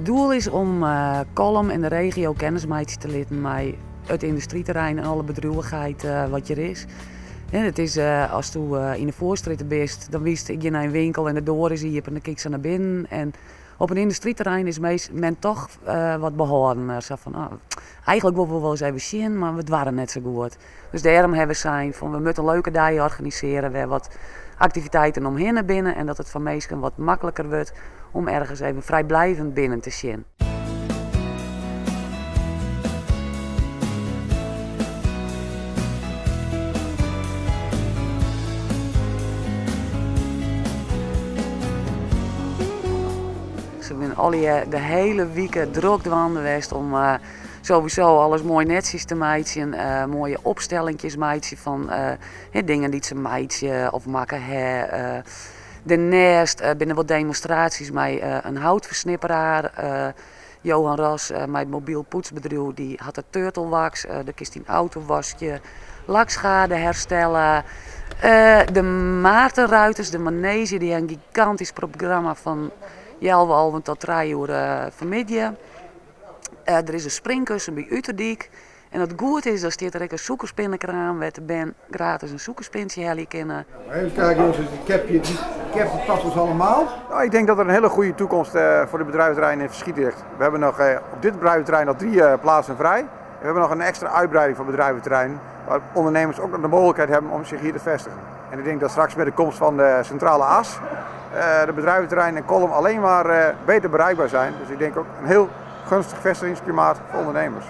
doel is om Kolm en de regio kennis te laten met het industrieterrein en alle bedrijvigheid wat er is. En het is als je in de voorstraat bent, dan wist ik je naar een winkel en de deur is hier en dan kijk ze naar binnen. En op een industrieterrein is men toch wat behouden. Zo van, eigenlijk willen we wel eens even zien, maar het waren net zo goed. Dus daarom hebben we zijn van we moeten leuke dagen organiseren, waar wat activiteiten omheen binnen en dat het voor mensen wat makkelijker wordt om ergens even vrijblijvend binnen te zien. Ze zijn de hele week druk dwanden geweest om sowieso alles mooi netjes te maken, mooie opstellingjes maken van dingen die ze maken of maken. Daarnaast binnen wat demonstraties met een houtversnipperaar. Johan Ras, mijn mobiel poetsbedrijf, die had het turtelwax, de kist in auto wasje, lakschade herstellen. De Maartenruiters, de Manege, die een gigantisch programma van 11 tot 3 uur vanmiddag. Er is een springkussen bij Uterdijk. En het goed is, dat staat er ook een zoekerspinnenkraam waar de gratis een zoekerspintje halen kunnen. Even kijken jongens, die cap past ons allemaal. Nou, ik denk dat er een hele goede toekomst voor de bedrijventerrein in Verschiedrecht. We hebben nog op dit bedrijventerrein nog 3 plaatsen vrij. En we hebben nog een extra uitbreiding van het bedrijventerrein, waar ondernemers ook nog de mogelijkheid hebben om zich hier te vestigen. En ik denk dat straks met de komst van de centrale as de bedrijventerrein en Kolm alleen maar beter bereikbaar zijn. Dus ik denk ook een heel gunstig vestigingsklimaat voor ondernemers.